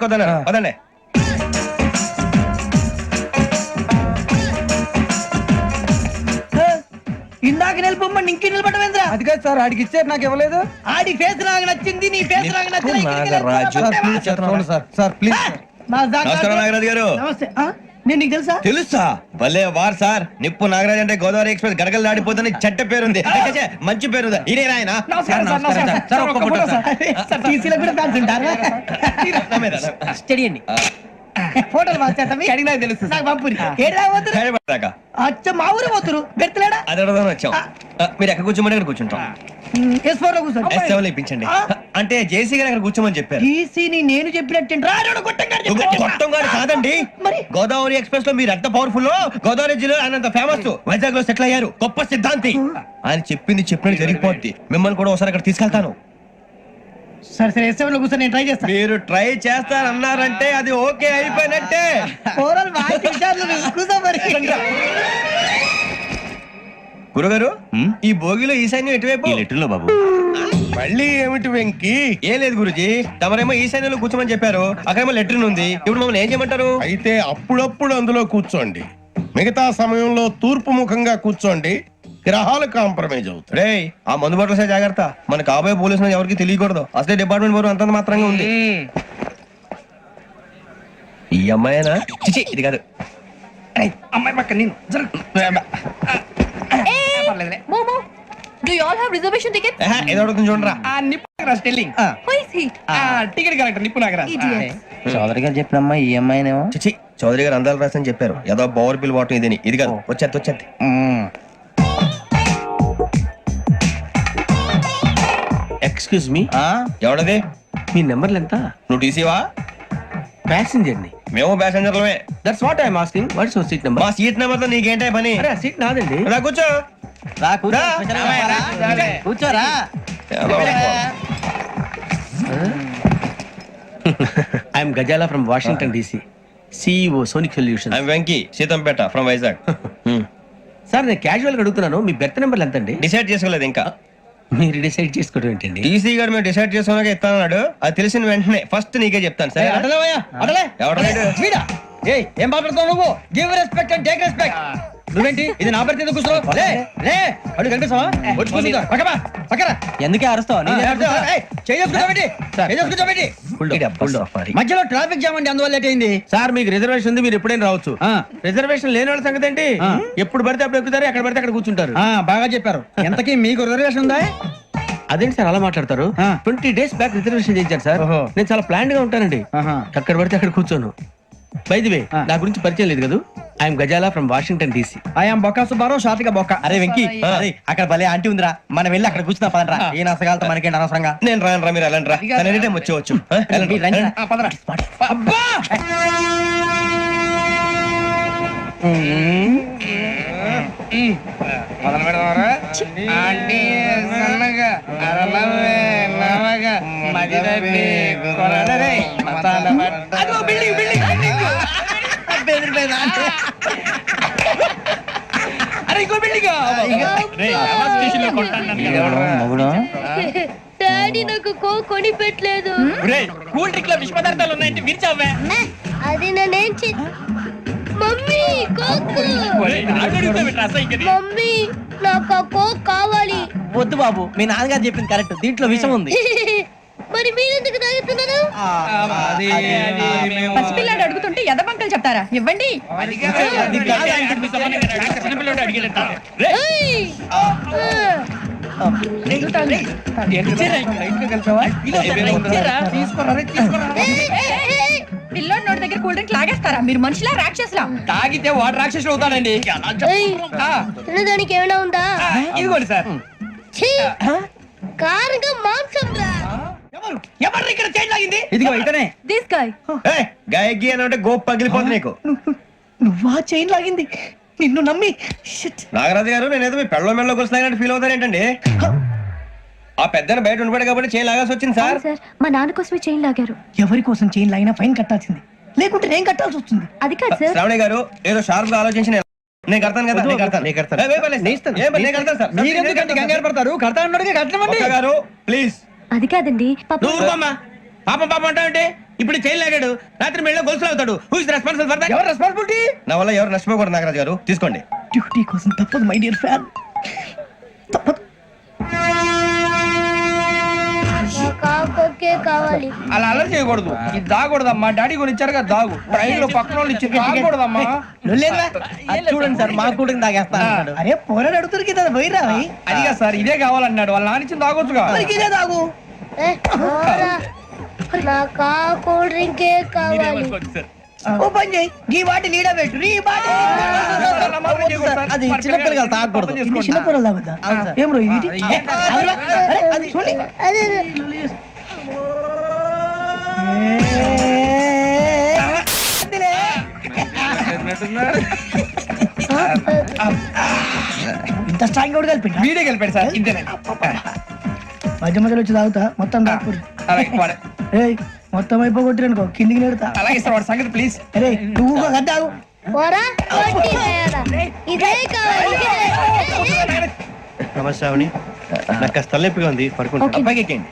పదండి. ఇందాక నిలబొమ్మని ఇంకే నిలబడమేంద్రా? అది కాదు సార్, ఆడికి ఇచ్చారు నాకు ఇవ్వలేదు. ఆడి ఫేస్ నాకు నచ్చింది, నీ ఫేస్ నాకు నచ్చింది. నాగరాజు. Sir please. నమస్కారం నాగరాజు గారు. నమస్తే. నేను నీకు తెలుసా? తెలుసా? భలే వార్ సార్. నిప్పు నాగరాజ్ అంటే గోదావరి ఎక్స్ప్రెస్ గడగలు దాడిపోతుంది చెట్ట పేరుంది. మంచి పేరుంది. ఇదే ఆయన ఫోటోలు తెలుసు నాకు పంపురి. అచ్చ మా ఊరు పోతురు బెర్తలేడా? అది వచ్చాం. మీరు ఎక్కడ కూర్చోమని అక్కడ కూర్చుంటాం. ఇప్పించండి. అంటే జేసీ గారు అక్కడ కూర్చోమని చెప్పారు. నేను చెప్పినట్టు గొట్టం గారు కాదండి. గోదావరి ఎక్స్ప్రెస్ లో మీరు ఎంత పవర్ఫుల్, గోదావరి జిల్లా ఆయన ఫేమస్, వైజాగ్ లో సెటిల్ అయ్యారు, గొప్ప సిద్ధాంతి. ఆయన చెప్పింది చెప్పినట్టు జరిగిపోద్ది. మిమ్మల్ని కూడా ఒకసారి అక్కడ తీసుకెళ్తాను. సరే సరే ఎస్ఎం లో కూర్చొని నేను ట్రై చేస్తాను. మీరు ట్రై చేస్తారన్నారంటే అది ఓకే అయిపోయినట్టే. గురుగారు, ఈ భోగిలో ఈశాన్యం ఎటువైపు? లెటర్లో బాబు. మళ్ళీ ఏమిటి వెంకీ? ఏం లేదు గురుజీ, తమరేమో ఈశాన్యంలో కూర్చోమని చెప్పారు, అక్కడేమో లెటర్ ఉంది. ఇప్పుడు మమ్మల్ని ఏం చేయమంటారు? అయితే అప్పుడప్పుడు అందులో కూర్చోండి, మిగతా సమయంలో తూర్పు ముఖంగా కూర్చోండి. గ్రహాలు కాంప్రమైజ్ అవుతాయి. రే, ఆ మందు బట్టలసే జాగ్రత్త. మన కాబోయే పోలీసులు ఎవరికి తెలియకూడదు. అసలే డిపార్ట్మెంట్ బోర్ అంతంత మాత్రంగా ఉంది. ఈ అమ్మాయినా? చిచి, ఇది కాదు. అమ్మాయి పక్క నేను Do you all have reservation tickets? ఏదో అడుగుతుంది చూడరా. నిప్పు Nagaraj telling. Who is he? Ticket collector నిప్పు నాగరాజ్. చౌదరి గారు చెప్పినమ్మా ఈ అమ్మాయినేమో. చిచి, చౌదరి గారు అందాలు రాసని చెప్పారు. ఏదో బోర్ బిల్ వాటం ఇదని. ఇది కాదు. వచ్చేది. Excuse me, ఎవడది? మీ నెంబర్లు ఎంత? నువ్వు టీసీవా? ప్యాసింజర్ ని. మేము ప్యాసెంజర్లమే. That's what I'm asking. What's your seat number? మా సీట్ నెంబర్ తో నీకేంటే పని? అరే సీట్ నాదండి. రా కూర్చో. కూర్చోరా. I'm Ghazala from Washington DC, CEO Sonic solution. I'm Venky, Seethampeta from Vizag. Sir నేను క్యాజువల్ గా అడుగుతున్నాను, మీ బెర్త్ నెంబర్లు ఎంత అండి? డిసైడ్ చేసుకోలేదు ఇంకా. మీరు డిసైడ్ చేసుకోవడం ఏంటండి? టీసీ గారు మేము డిసైడ్ చేసుకున్నాక ఇస్తానన్నాడు. అది తెలిసిన వెంటనే ఫస్ట్ నీకే చెప్తాను. సరే ఏం మాట్లాడుతావు నువ్వు? Give respect and take respect. నువ్వేంటి ఇది నా పరిస్థితి కూర్చో. అడుగు కనిపిస్తావా? ఎందుకే అరుస్తావు? మధ్యలో ట్రాఫిక్ జామ్ అండి, అందువల్ల లేట్ అయింది. సార్ మీకు రిజర్వేషన్ ఉంది, మీరు ఎప్పుడైనా రావచ్చు. రిజర్వేషన్ లేని వాళ్ళ సంగతి ఏంటి? ఎప్పుడు పడితే అప్పుడు ఎక్కుతారు, ఎక్కడ పడితే అక్కడ కూర్చుంటారు. బాగా చెప్పారు. ఎంతకీ మీకు రిజర్వేషన్ ఉందా? అదేంటి సార్ అలా మాట్లాడతారు? 20 days బ్యాక్ రిజర్వేషన్ చేయించారు సార్. నేను చాలా ప్లాన్డ్ గా ఉంటానండి, అక్కడ పడితే అక్కడ కూర్చోను. బై ది వే, నా గురించి పరిచయం లేదు కదా. I'm Ghazala from Washington DC. I'm Bokka Subbarao, షార్ట్గా బొక్క. అరే వెంకీ, అక్కడ భలే ఆంటీ ఉందిరా, మనం వెళ్ళి అక్కడ కూర్చున్నా పదరా. ఏ నసగాలతో మనకేంటి అనవసరంగా. నేను రాను రా, మీరు వెళ్ళండి రా. ఎనీ టైం వచ్చేవచ్చు. అబ్బా మొదలు పెడదామరా? ఆంటీ సన్నగా అరలవే నవగా మదిరపి కొరడరే మతాల అదో బిల్డింగ్ బిల్డింగ్ బిల్డింగ్ బెదిరిపోయింది. అరే ఇంకో బిల్డింగ్. డాడీ నాకు కొని పెట్టలేదు. కూల్ డ్రింక్ లో విష పదార్థాలు ఉన్నాయంటే విరిచావే. అది నేనేం మమ్మీ కోక్. మమ్మీ నాకు ఆ కోక్ కావాలి. వద్దు బాబు, మీ నాన్నగారు చెప్పింది కరెక్ట్, దీంట్లో విషయం ఉంది. మరి మీరెందుకు తాగుతున్నారు? పసిపిల్లాడు అడుగుతుంటే ఎదబంకలు చెప్తారా? ఇవ్వండి. పిల్లోడి నోటి దగ్గర కూల్ డ్రింక్ లాగేస్తారా? మీరు మనుషులా రాక్షసులా? తాగితే వాడు రాక్షసులు అవుతాడండి. తినడానికి ఏమైనా ఉందా? ఇదిగోండి సార్. కారంగా మాంసం రా. ఎవరు ఇక్కడ చైన్ లాగింది? ఇదిగో ఇతనే. This guy. గాయకి అని అంటే గోప్ పగిలిపోతుంది నీకు. నువ్వా చైన్ లాగింది? నిన్ను నమ్మి. నాగరాజు గారు, నేనేదో మీ పెళ్ళ మెళ్ళ కొలుస్తానట్టు ఫీల్ అవుతారేంటండి? ఆ పెద్దని బయట ఉండిపోయాడు కాబట్టి చైన్ లాగాల్సి వచ్చింది సార్. మా నాన్న కోసమే చైన్ లాగారు. ఎవరి కోసం చైన్ లాగినా ఫైన్ కట్టాల్సింది, లేకుంటే నేను కట్టాల్సి వస్తుంది. అది కాదు సార్. శ్రావణి గారు ఏదో షార్ప్ గా ఆలోచించి నేను కడతాను కదా. మీరెందుకంటే కంగారు పడతారు? కడతా అన్నాడుగా కట్టమండి. గారు ప్లీజ్. అది కాదండి పాపం పాపం అంటావంటే ఇప్పుడు చైన్ లాగాడు, రాత్రి మెళ్ళ గొలుసులు అవుతాడు. Who is responsible for that? ఎవరు రెస్పాన్సిబిలిటీ? నా వల్ల ఎవరు నష్టపోకూడదు నాగరాజు గారు, తీసుకోండి. డ్యూటీ కోసం తప్పదు మై డియర్ ఫ్యాన్, తప్పదు. కావాలి అలా అలర్ చేయకూడదు. ఇది దాగకూడదమ్మా. డాడీ కొని ఇచ్చారు కదా దాగు. ట్రైన్ లో పక్కన వాళ్ళు ఇచ్చి దాగకూడదమ్మా. లొల్లేదురా? అది చూడండి సార్, మా కూడా తాగేస్తా అన్నాడు. అరే పోరాడు అడుగుతారు కదా, పోయిరా భయ్. అదిగా సార్, ఇదే కావాలన్నాడు. వాళ్ళ నాన్న ఇచ్చింది తాగొచ్చుగా. మరి ఇదే తాగు. నాకు ఆ కూల్ డ్రింకే కావాలి. ఓ పని చేయి, ఈ బాటి లీడ పెట్టు, ఈ బాటి. అది చిన్నపిల్లలు తాగకూడదు, ఇది చిన్నపిల్లలు తాగుతా. ఏం రో ఇది? అరే, అది చూడండి. అదే ఇంత స్ట్రాంగ్ కూడా కలిపి వీడే గెలిపాడు సార్. ఇంతేనే. మధ్య మధ్యలో వచ్చి తాగుతా, మొత్తం తాగకూడదు. అలాగే వాడు. ఏయ్, మొత్తం అయిపోగొట్టిరనుకో కిందికి నేడుతా. అలాగే సార్, వాడి సంగతి ప్లీజ్. అరే నువ్వు గద్దాగు. పోరా కొట్టి వేయరా. ఇదే కావాలి ఇదే. నమస్తే శ్రావణి, నాకు కాస్త తలెప్పిగా ఉంది, పడుకుంటా. Okay. అబ్బాయికి ఎక్కండి.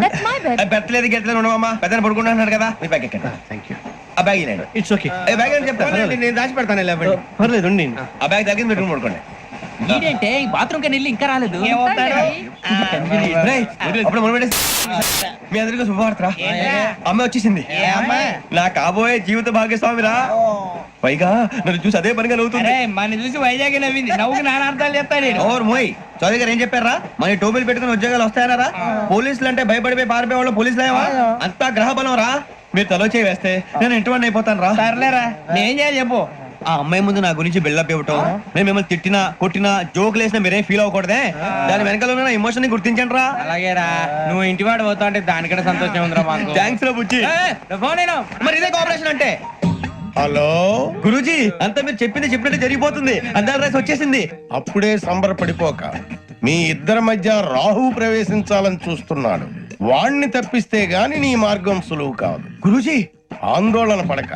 That's my bed. పెట్టలేదు గెట్టలేదు ఉండవమ్మా, పెద్ద పడుకుంటున్నాడు కదా, మీ బ్యాగ్ ఎక్కండి. Thank you. ఆ బ్యాగ్ ఇలాండి. It's okay. బ్యాగ్ అని చెప్తాను, నేను దాచి పెడతాను. పర్లేదు ఉండి. ఆ బ్యాగ్ తగ్గింది పెట్టుకుని పడుకోండి. ఏంటంటే బాత్రూమ్ కని వెళ్ళి ఇంకా రాలేదు. రేయ్, అప్పుడు మొదలు పెట్టేసి మీ అందరికీ శుభవార్తరా, అమ్మాయి వచ్చేసింది. నా కాబోయే జీవిత భాగ్యస్వామిరా. పైగా నన్ను చూసి అదే పనిగా నవ్వుతుంది. మన చూసి వైజాగ్ నవ్వింది. నవ్వుకి నాన్న అర్థాలు చెప్తాను. ఓర్ మోయ్, చౌదరి గారు ఏం చెప్పారా? మన టోబీలు పెట్టుకుని ఉద్యోగాలు వస్తాయనరా? పోలీసులు అంటే భయపడిపోయి పారిపోయే వాళ్ళు పోలీసులు ఏవా? అంతా గ్రహ బలం రా. మీరు తలో చేయి వేస్తే నేను ఇంటివాడిని అయిపోతాను రా. సర్లేరా, నేనేం చేయాలి చెప్పు. ఆ అమ్మాయి ముందు నా గురించి బిల్డప్ ఇవ్వటం, నేను మిమ్మల్ని తిట్టినా కొట్టినా జోకులు వేసినా మీరేం ఫీల్ అవ్వకూడదే. దాని వెనకాల ఉన్న ఎమోషన్ ని గుర్తించండి రా. అలాగేరా, నువ్వు ఇంటి వాడు పోతా అంటే దానికంటే సంతోషం ఉందిరా మాకు. థ్యాంక్స్ రా బుజ్జి. ఫోన్ అయినా మరి ఇదే కోఆపరేషన్ అంటే. హలో, గురూజీ, అంతా మీరు చెప్పింది చెప్పినట్టు జరిగిపోతుంది. అందాల రైస్ వచ్చేసింది. అప్పుడే సంబరపడిపోక. మీ ఇద్దరి మధ్య రాహు ప్రవేశించాలని చూస్తున్నాడు. వాణ్ణి తప్పిస్తే గాని నీ మార్గం సులువు కాదు. గురూజీ, ఆందోళన పడక,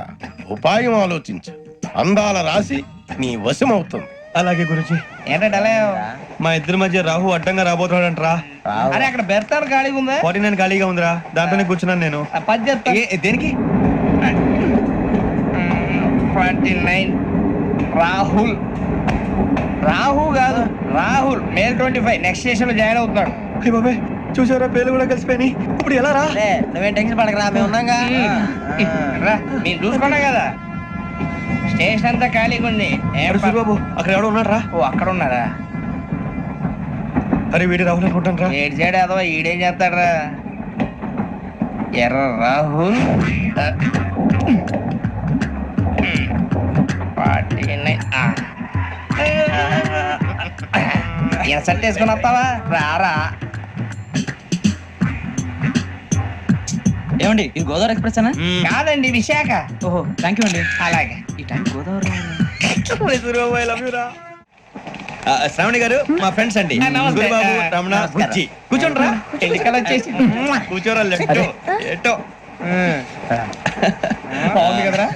ఉపాయం ఆలోచించు. అందాల రాశి నీ వశమవుతుంది. అలాగే గురూజీ. ఏంటంటే మా ఇద్దరి మధ్య రాహు అడ్డంగా రాబోతున్నాడంట్రా. అరే అక్కడ బెర్తాను ఖాళీగా ఉందా? 49 ఖాళీగా ఉందిరా, దాంట్లోనే కూర్చున్నాను నేను. పది చెప్తా. దేనికి? 29 రాహుల్. రాహు కాదు, రాహుల్. మే 25 నెక్స్ట్ స్టేషన్ లో జాయిన్ అవుతున్నాడు. అయ్య బాబాయ్, చూసారా పేర్లు కూడా కలిసిపోయినాయి. ఇప్పుడు ఎలా రా? నువ్వేం టెన్షన్ పడకరా, మేము ఉన్నాగా. రా, మీరు చూసుకున్నా కదా స్టేషన్ అంతా ఖాళీగా ఉంది. బాబు అక్కడ ఎవడో ఉన్నాడు రా. ఓ అక్కడ ఉన్నారా? అరే వీడి రాహుల్ అనుకుంటాను రా. ఏడు చేయడం అదో ఈడేం చేస్తాడరా? ఎర్ర రాహుల్ 49. ఇన్సల్ట్ వేసుకుని వస్తావా? రారా. ఏమండి, ఇది గోదావరి ఎక్స్ప్రెస్ అనా? కాదండి, విశాఖ. ఓహో, థ్యాంక్ యూ అండి. అలాగే. ఈ టైం గోదావరి. శ్రావణి గారు మా ఫ్రెండ్స్ అండి. నమస్తే. గురుబాబు, రమణ, బుజ్జి. కూర్చోండి రా. ఎన్నికలు వచ్చేసి కూర్చోరా. లెఫ్ట్ ఎటో. బాగుంది కదరా?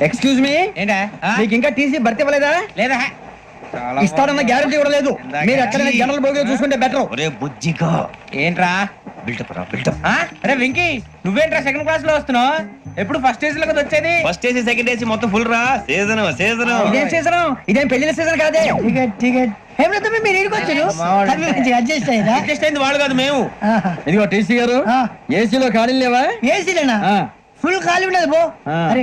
ఎక్స్క్యూజ్ మీ, ఏంటా? మీకు ఇంకా టీసీ భర్తీ ఇవ్వలేదా? లేదా ఇస్తాడన్న గ్యారంటీ కూడా లేదు. మీరు ఎక్కడైనా జనరల్ బోగిలో చూసుకుంటే బెటర్. ఒరే బుజ్జిగా, ఏంట్రా? బిల్డప్ రా, బిల్డప్. అరే వెంకీ, నువ్వేంట్రా సెకండ్ క్లాస్ లో వస్తున్నావు? ఎప్పుడు ఫస్ట్ ఏజ్ లో కదా వచ్చేది? ఫస్ట్ ఏసీ సెకండ్ ఏసీ మొత్తం ఫుల్ రా. Season season. ఇదేం సీజన్? ఇదేం పెళ్లిన సీజన్ కాదే. టికెట్ టికెట్ ఏం లేదు, మీరు ఇడికొచ్చారు. అడ్జస్ట్ అయ్యారా? అడ్జస్ట్ అయింది వాళ్ళు కాదు, మేము. ఇదిగో టీసీ గారు, ఏసీలో ఖాళీ లేవా? ఏసీలేనా? ఫుల్ ఖాళీ ఉండదు బో. అరే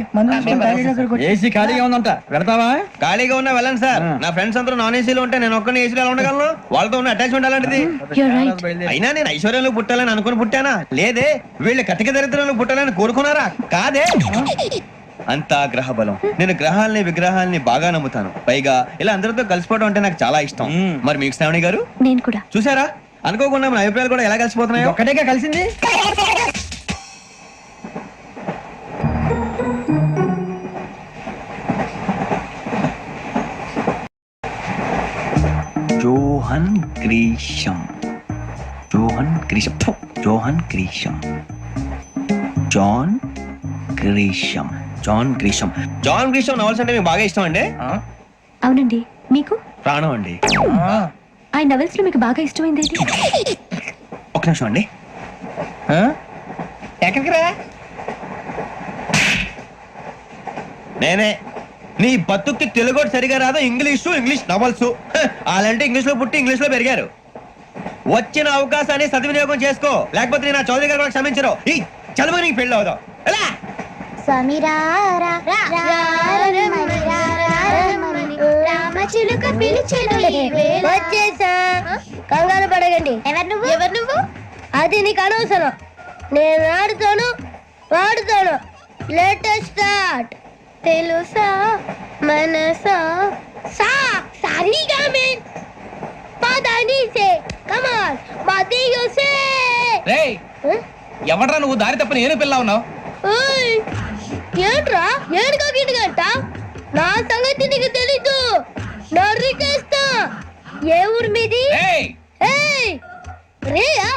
ఏసీ ఖాళీగా ఉందంట, పెడతావా? ఖాళీగా ఉన్నా వెళ్ళండి సార్. నా ఫ్రెండ్స్ అందరూ నాన్ ఏసీలో ఉంటే నేను ఒక్కనే ఏసీలో ఎలా ఉండగలను? వాళ్ళతో ఉన్న అటాచ్మెంట్ అలాంటిది. You're right. అయినా నేను ఐశ్వర్యంలో పుట్టాలని అనుకుని పుట్టానా? లేదే. వీళ్ళు కటిక దరిద్రంలో పుట్టాలని కోరుకున్నారా? కాదే. అంతా గ్రహ బలం. నేను గ్రహాలని విగ్రహాలని బాగా నమ్ముతాను. పైగా ఇలా అందరితో కలిసిపోవడం అంటే నాకు చాలా ఇష్టం. మరి మీకు శ్రావణి గారు? నేను కూడా. చూసారా, అనుకోకుండా మన అభిప్రాయాలు కూడా ఎలా కలిసిపోతున్నాయో. ఒక్కటేగా కలిసింది. Johan Grisham. Johan Grisham. ఫు, Johan Grisham. John Grisham. John Grisham. John Grisham novels అంటే మీకు బాగా ఇష్టం అండి? అవునండి, మీకు? ప్రాణం అండి. ఆ నవెల్స్ లో మీకు బాగా ఇష్టమైంది ఏది? ఒక నిమిషం అండి. ఎక్కడికి రా? నేనే. నీ బతుక్కి తెలుగు సరిగా రాదు, ఇంగ్లీష్ నవల్స్. అలాంటి ఇంగ్లీష్ లో పుట్టి ఇంగ్లీష్ లో పెరిగారు. వచ్చిన అవకాశాన్ని సద్వినియోగం చేసుకో, లేకపోతే నేను నా చౌదరి గారు కూడా క్షమించరు. ఈ చదువు నీకు పెళ్ళి అవుదాం. ఎలా? రామచిలుక పిలిచెను వచ్చేసా. కంగారు పడగండి. ఎవరు నువ్వు? అది నీకు అనవసరం. నేను వాడుతాను. Latest start. తెలుసా మనసా సా సారీగా మీన్ పదని సే కమాన్ మదియో సే. రేయ్ ఎవడ్రా నువ్వు దారి తప్పని ఏను పిల్ల ఉన్నావు? ఓయ్ ఏంట్రా ఏడుగా గిడుగంట? నా సంగతి నీకు తెలీదు. నరికేస్తా. ఏ ఊరు మీది? రేయ్ ఏయ్ రేయా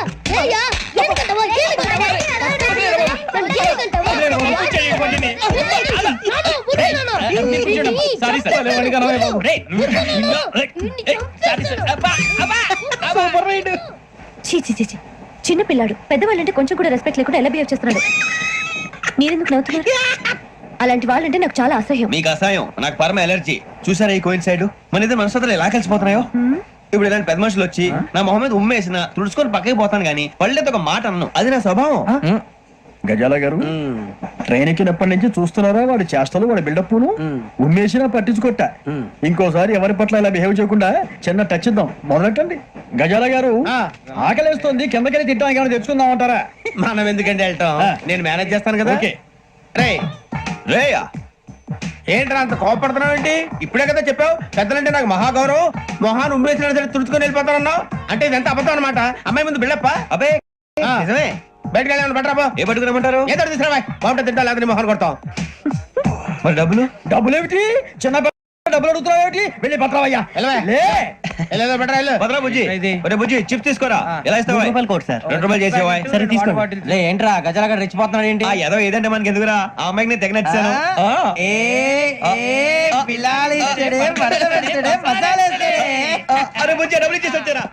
ఏడుకంటావా? Sorry sir. చీ చీ చీ చీ. చిన్న పిల్లాడు పెద్దవాళ్ళంటే కొంచెం కూడా రెస్పెక్ట్ లేకుండా ఎలా బిహేవ్ చేస్తున్నాడు. మీరెందుకు నవ్వుతున్నారు? అలాంటి వాళ్ళంటే నాకు చాలా అసహ్యం. మీకు అసహాయం, నాకు పరమ ఎలర్జీ. చూసారా ఈ కోయిన్ సైడ్? మన ఇద్దరు మనస్తత్వాలు ఎలా కలిసిపోతున్నాయో. ఇప్పుడు ఇలాంటి పెద్ద మనుషులు వచ్చి నా మొహం మీద ఉమ్మేసిన తుడుచుకొని పక్కకి పోతాను గానీ పళ్ళేతో ఒక మాట అన్ను. అది నా స్వభావం. గజాల గారు ట్రైన్ ఎక్కినప్పటి నుంచి చూస్తున్నారా వాడి చేష్టలు, వాడి బిల్డప్ను. ఉమ్మేసినా పట్టించుకోట. ఇంకోసారి ఎవరి పట్ల ఇలా బిహేవ్ చేయకుండా చిన్న టచ్ ఇద్దాం. మొదలెట్టండి. గజాల గారు ఆకలేస్తుంది, కిందకెళ్ళి తింటానికి ఏమైనా తెచ్చుకుందాం అంటారా? మనం ఎందుకంటే వెళ్తాం, నేను మేనేజ్ చేస్తాను కదా. రేయ్ రేయా ఏంట్రా అంత కోపడుతున్నావు ఏంటి? ఇప్పుడే కదా చెప్పావు పెద్దలంటే నాకు మహాగౌరవం, మొహాన్ని ఉమ్మేసిన సరే తుడుచుకొని వెళ్ళిపోతానన్నావు. అంటే ఇదంతా అబద్ధం అనమాట. అమ్మాయి ముందు బిళ్ళప్ప. అబే నిజమే. బయటకు వెళ్ళాను బట్రాబో. ఏ పట్టుకురమ్మంటారు? ఏదో తీసుకురా బాగుంటుంది తింటా, లేకపోతే మొహాన్ని కొడతాం. మరి డబ్బులు ఏమిటి? చిన్న డబ్బులు అడుగుతున్నావు ఏమిటి? వెళ్ళి పట్టరావయ్యా. బట్రా వెళ్ళు. భద్రా బుజ్జి, ఒరే బుజ్జి చిప్స్ తీసుకోరా. ఎలా ఇస్తావా? ₹2 చేసేవా? సరే తీసుకోండి. ఏంట్రా గజాల రెచ్చిపోతున్నాడు ఏంటి? ఏదో ఏదంటే మనకి ఎందుకురా, ఆ అమ్మాయికి నేను తెగ నచ్చాను. అరే బుజ్జి డబ్బులు ఇచ్చేసి వచ్చారా?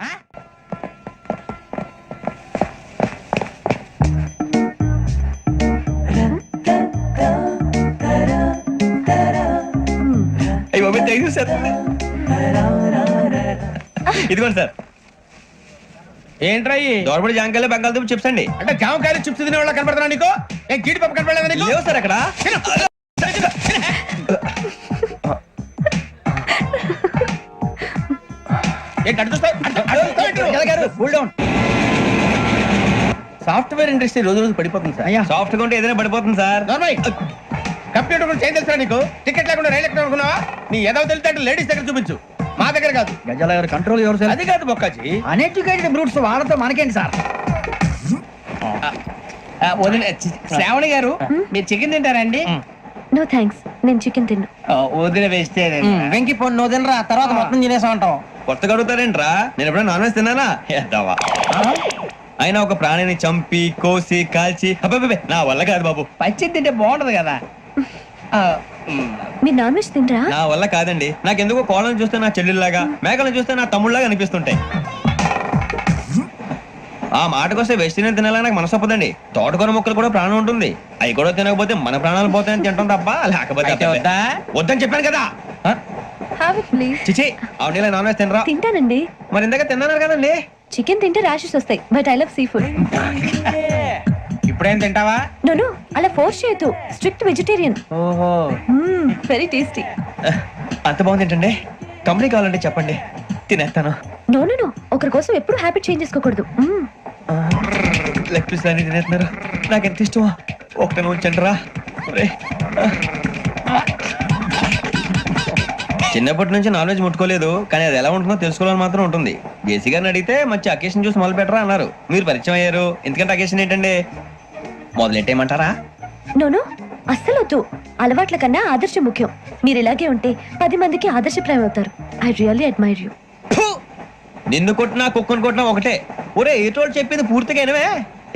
ఇదిగోండి సార్. ఏంట్రా దోరబడి జాంకాయలు బంగాళదుంప చిప్స్ అండి. అంటే జామకాయలు చిప్స్ తినే వాళ్ళ కనపడుతున్నా నీకు? ఏం జీడిపప్పు కనపడలేదా నీకు? లేవు సార్ అక్కడ. సాఫ్ట్వేర్ ఇండస్ట్రీ రోజు రోజు పడిపోతుంది సార్. సాఫ్ట్ గా ఉంటే ఏదైనా పడిపోతుంది సార్. కంప్యూటర్ గురించి ఏం తెలుసా నీకు? టికెట్ లేకుండా రైలు ఎక్కడ అనుకున్నావా? నీ ఏదో తెలితే లలేడీస్ దగ్గర చూపించు, మా దగ్గర కాదు. గజాల గారు కంట్రోల్ ఎవరు సార్? అది కాదు బొక్కాజీ. అన్ఎడ్యుకేటెడ్ బ్రూట్స్ వాళ్ళతో మనకేంటి సార్? శ్రావణి గారు మీరు చికెన్ తింటారా అండి? నో థ్యాంక్స్, నేను చికెన్ తిన్నా. వదిన వేస్తే వెంకి పొన్ను నువ్వు తినరా, తర్వాత మొత్తం తినేసా ఉంటాం. కొత్తగా అడుగుతారేంట్రా? నేను ఎప్పుడైనా నాన్ వెజ్ తిన్నానా? ఎద్దావా. అయినా ఒక ప్రాణిని చంపి కోసి కాల్చి అబ్బబ్బే నా వల్ల కాదు బాబు. పచ్చి తింటే బాగుంటది కదా. మీరు నాన్ వెజ్ తినరా? నా వల్ల కాదండి. నాకెందుకో కోళ్ళని చూస్తే నా చెల్లెల్లాగా, మేకలను చూస్తే నా తమ్ముళ్ళగా అనిపిస్తుంటాయి. ఆ మాటకొస్తే వెస్టిరియన్ తినాలని నాకు మనసు ఒప్పదండి. తోటకూర మొక్కలు కూడా ప్రాణం ఉంటుంది. అవి కూడా తినకపోతే మన ప్రాణాలు పోతాయని తింటాం తప్ప లేకపోతే వద్దని చెప్పాను కదా. Have it please. చిచి అవునీ నాన్ వెజ్ తినరా? తింటానండి. మరి ఇందాక తిన్నాను కదండి. చికెన్ తింటే ర్యాషెస్ వస్తాయి, but I love sea food. ఇప్పుడేం తింటావా? నో అలా ఫోర్స్ చేయొద్దు. Strict vegetarian. ఓహో, వెరీ టేస్టీ. అంత బాగుంది ఏంటండి? కంపెనీ కావాలంటే చెప్పండి, తినేస్తాను. నో నో నో, ఒకరి కోసం ఎప్పుడు హ్యాబిట్ చేంజ్ చేసుకోకూడదు. లెగ్ పీస్ అన్ని తినేస్తున్నారు. నాకు ఎంత ఇష్టమో ఒకటే ఉంచండి రా. చిన్నప్పటి నుంచి నాన్ వెజ్ ముట్టుకోలేదు, కానీ అది ఎలా ఉంటుందో తెలుసుకోవాలని మాత్రం ఉంటుంది. జేసీ గారిని అడిగితే మంచి అకేషన్ చూసి మొదలు పెట్టరా అన్నారు. మీరు పరిచయం అయ్యారు, ఎందుకంటే అకేషన్ ఏంటండి? మొదలెట్టేయమంటారా? నో నో, అస్సలు వద్దు. అలవాట్ల కన్నా ఆదర్శం ముఖ్యం. మీరు ఇలాగే ఉంటే 10 మందికి ఆదర్శప్రాయం అవుతారు. I really admire you. నిన్ను కొట్టినా కుక్కను కొట్టినా ఒకటే. ఒరే ఏటోళ్ళు చెప్పింది పూర్తిగా వినవే.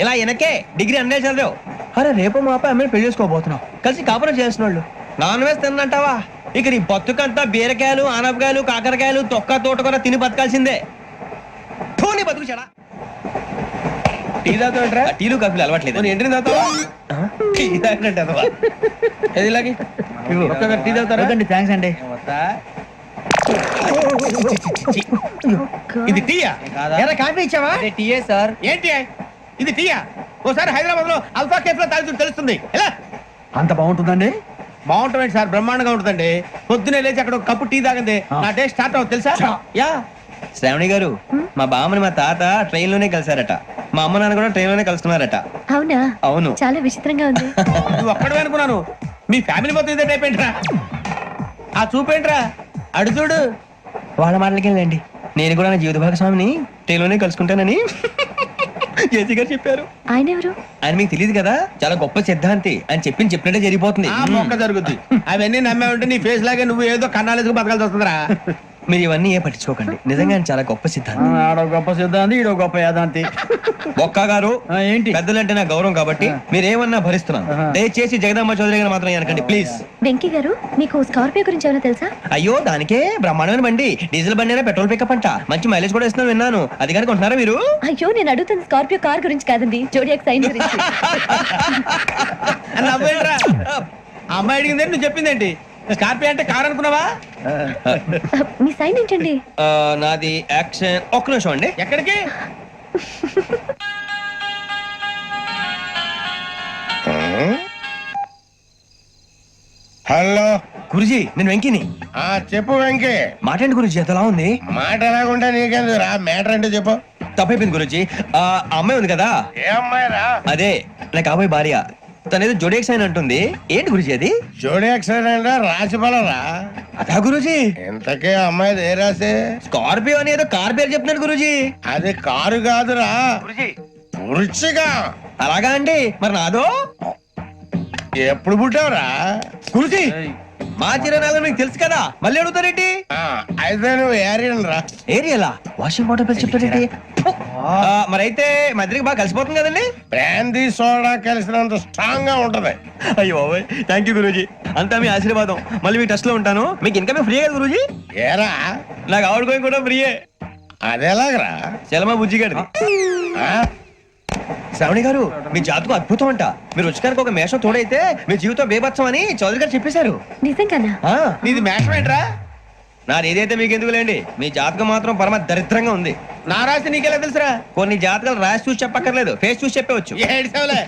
ఇలా వెనకే డిగ్రీ అన్నే చదివావు. అరే రేపు మా అబ్బాయి అమ్మాయిని పెళ్లి చేసుకోబోతున్నావు, కలిసి కాపురం చేసిన వాళ్ళు నాన్ వెజ్ తిన్నంటావా? ఇక నీ బతుకంతా బీరకాయలు, ఆనపకాయలు, కాకరకాయలు, తొక్క తోట కూడా తిని బతకాల్సిందే. నీ బతుకు చెడా. టీ తాగుతాంట్రా టీలు కాఫీలు అలవాట్లేదు ఏంటి తాగుతావా టీ తాగినట్టు అదవా. ఏది ఇలాగే ఒక్కొక్కరు టీ తాగుతారా థ్యాంక్స్ అండి. ఇది టీయా ఎరా కాఫీ ఇచ్చావా? టీయే సార్. ఏంటి ఇది టీయా? ఓసారి హైదరాబాద్ లో అల్ఫా కేఫ్ లో తాగుతూ తెలుస్తుంది. ఎలా అంత బాగుంటుందండి? బాగుంటుంది సార్, బ్రహ్మాండంగా ఉంటుందండి. పొద్దునే లేచి అక్కడ ఒక కప్పు టీ తాగింది నా డే స్టార్ట్ అవుతుంది తెలుసా? యా శ్రావణి గారు, మా బామ్మని మా తాత ట్రైన్ లోనే కలిసారట. మా అమ్మ నాన్న కూడా ట్రైన్ లోనే కలుసుకున్నారట. అవునా? అవును. చాలా విచిత్రంగా ఉంది. నువ్వు ఒక్కడే అనుకున్నాను, మీ ఫ్యామిలీ మొత్తం ఇదే టైప్ ఏంట్రా? ఆ చూపేంట్రా అడు చూడు. వాళ్ళ మాటలకి వెళ్ళండి. నేను కూడా నా జీవిత భాగస్వామిని ట్రైన్ లోనే కలుసుకుంటానని జేసీ గారు చెప్పారు. ఆయన ఎవరు? ఆయన మీకు తెలియదు కదా, చాలా గొప్ప సిద్ధాంతి అని చెప్పినట్టే జరిగిపోతుంది. ఆ మొక్క జరుగుద్ది. అవన్నీ నమ్మే ఉంటే నీ ఫేస్ లాగే నువ్వు ఏదో కన్నాలేసుకు బతకాల్సి వస్తుందిరా. మీరు ఇవన్నీ ఏ పట్టించుకోకండి. నిజంగా ఆయన చాలా గొప్ప సిద్ధాంతి. ఆడో గొప్ప సిద్ధాంతి, ఈడో గొప్ప యాదాంతి. ఒక్క గారు ఏంటి? పెద్దలంటే నా గౌరవం కాబట్టి మీరేమన్నా భరిస్తున్నాను. దయచేసి జగదమ్మ చౌదరి గారు మాత్రం అనకండి ప్లీజ్. వెంకీ గారు, మీకు స్కార్పియో గురించి ఏమైనా తెలుసా? అయ్యో దానికే బ్రహ్మాండమైన బండి, డీజిల్ బండి అయినా పెట్రోల్ పికప్ అంట, మంచి మైలేజ్ కూడా ఇస్తున్నాను విన్నాను. అది కనుక ఉంటున్నారా మీరు? అయ్యో, నేను అడుగుతుంది స్కార్పియో కార్ గురించి కాదండి, జోడియాక్ సైన్ గురించి. అని నవ్వేంట్రా? ఆ అమ్మాయి అడిగిందేంటి, నువ్వు చెప్పిందేంటి? స్కార్పియో అంటే కార్ అనుకున్నావా? మీ సైన్ ఏంటండి? నాది యాక్షన్. ఒక్క నిమిషం అండి. ఎక్కడికి? హలో గురుజీ, నేను వెంకిని. చెప్పు వెంకీ. మాట్లాడండి గురుజీ, ఎంతలా ఉంది? మాట ఎలాగుంటా నీకెందుకు రా, మ్యాటర్ అంటే చెప్పు. తప్పైపోయింది గురుజీ. ఆ అమ్మాయి ఉంది కదా, ఏ అమ్మాయి రా? అదే నా కాబోయే భార్య. తనేదో జోడియాక్ సైన్ అంటుంది. ఏంటి గురుజీ అది? జోడి యాక్సిడెంట్ రాసి రా. అదా గురుజీ? ఇంతకే అమ్మాయి ఏ రాసి? స్కార్పియో అని ఏదో కార్ పేరు చెప్తున్నాడు గురుజీ. అది కారు కాదురా, వృచ్చిగా. అలాగా అండి, మరి నాదో? ఎప్పుడు పుట్టావురా? గురుజీ, మా చిరనాలు మీకు తెలుసు కదా, మళ్ళీ అడుగుతారేంటి? అయితే నువ్వు ఏరియన్ రా. ఏరియలా? వాషింగ్ వాటర్ పేరు చెప్తారేంటి? మరైతే మా ఇద్దరికి బాగా కలిసిపోతుంది కదండి. బ్రాందీ సోడా కలిసినంత స్ట్రాంగ్ గా ఉంటది. అయ్యో థ్యాంక్ యూ గురూజీ, అంతా మీ ఆశీర్వాదం. మళ్ళీ మీ టెస్ట్ లో ఉంటాను. మీకు ఇన్కమ్ ఫ్రీ కదా గురూజీ? ఏరా, నాకు ఆవిడ గోయింగ్ కూడా ఫ్రీయే. అదేలాగరా? చలమా బుజ్జి గారిది. శ్రావణి గారు, మీ జాతకం అద్భుతం అంట. మీరు రుచికారికి ఒక మేషం తోడైతే మీ జీవితం బేబత్సం అని చౌదరి గారు చెప్పేశారు. నిజంగానా? నీది మేషం ఏంట్రా? నాది ఏదైతే మీకు ఎందుకు లేండి, మీ జాతకం మాత్రం పరమ దరిద్రంగా ఉంది. నా రాసి నీకెలా తెలుసురా? కొన్ని జాతకాలు రాసి చూసి చెప్పక్కర్లేదు, ఫేస్ చూసి చెప్పవచ్చు. ఏడ్చావులే.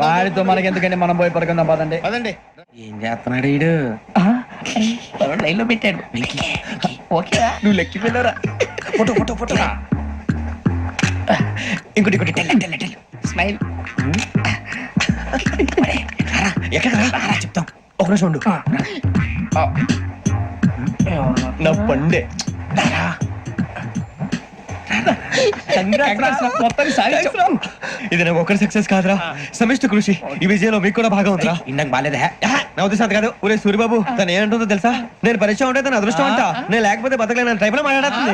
వాడితో మనకి ఎందుకండి, మనం పోయి పడుకుందాం పదండి. పదండి. ఏం చేస్తున్నాడు ఈడు? లైన్ లో పెట్టాడు. ఓకేరా, నువ్వు లెక్కిపోయినారా? Photo photo photo. ఇంకోటి ఇంకోటి టెల్ టెల్ టెల్. స్మైల్. ఎక్కడ చెప్తాం. ఒక నిమిషం ఉండు. నా పండే ఇది నాకు ఒకరి సక్సెస్ కాదురా, సమిష్టి కృషి. ఈ విజయంలో మీకు కూడా భాగం ఉందిరా. ఇందాక బాగాలేదా? నా ఉద్దేశం కాదు. ఊరే సూర్యబాబు, తను ఏమంటుందో తెలుసా? నేను పరిచయం ఉంటే తన అదృష్టం అంట, నేను లేకపోతే బతకలేను టైప్ లో మాట్లాడుతుంది.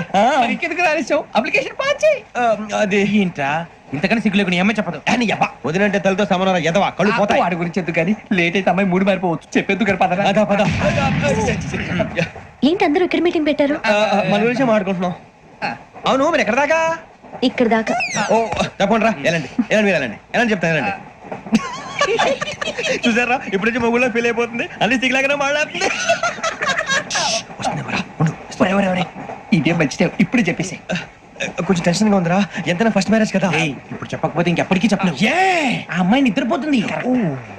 అప్లికేషన్ పాస్ చేయి. అది ఏంట్రా ఇంతకన్నా సిగ్గు లేకుండా ఏమై చెప్పదు. వదినంటే తలతో సమానం ఎదవా, కళ్ళు పోతాయి. వాడి గురించి ఎందుకు కానీ, లేట్ అయితే అమ్మాయి మూడు మారిపోవచ్చు. చెప్పేందుకు కానీ పదరా. అదా పద. ఏంటి అందరూ ఇక్కడ మీటింగ్ పెట్టారు? మన గురించి మాట్లాడుకుంటున్నాం. అవును, మీరు ఎక్కడ దాకా? ఇక్కడ దాకా. ఓ తప్పకుండా రా, వెళ్ళండి వెళ్ళండి, మీరు వెళ్ళండి వెళ్ళండి, చెప్తాను వెళ్ళండి. చూసారా, ఇప్పుడు నుంచి మొగుల్లో ఫీల్ అయిపోతుంది, అన్ని సిగ్లాగానే మాట్లాడుతుంది. ఇదే మంచిదే, ఇప్పుడు చెప్పేసి. కొంచెం టెన్షన్ గా ఉందిరా, ఎంతైనా ఫస్ట్ మ్యారేజ్ కదా. ఇప్పుడు చెప్పకపోతే ఇంకెప్పటికీ చెప్పలేవు. ఆ అమ్మాయి నిద్రపోతుంది.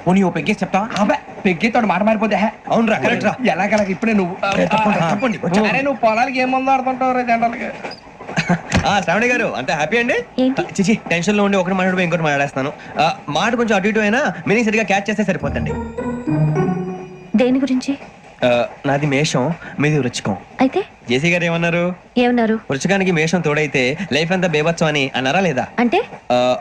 పోనీ ఓ పెగ్గేసి చెప్తావా? అబ్బా, పెగ్గేతో మాట మారిపోతే. అవునరా, కరెక్ట్ రా. ఎలాగలా ఇప్పుడే నువ్వు తప్పండి. అరే నువ్వు పొలాలకి ఏం మందు ఆడుతుంటావు రే జనరల్గా. శ్రావణి గారు, అంతే హ్యాపీ అండి? ఏంటి? చిచి, టెన్షన్ లో ఉండి ఒకటి మాట్లాడిపోయి ఇంకోటి మాట్లాడేస్తాను. మాట కొంచెం అటు ఇటు అయినా మీనింగ్ సరిగా క్యాచ్ చేస్తే సరిపోతండి. దేని గురించి? నాది మేషం, మీది వృచ్చికం. అయితే జేసీ గారు ఏమన్నారు? ఏమన్నారు? వృచ్చికానికి మేషం తోడైతే లైఫ్ అంతా బేబత్సం అని అన్నారా లేదా? అంటే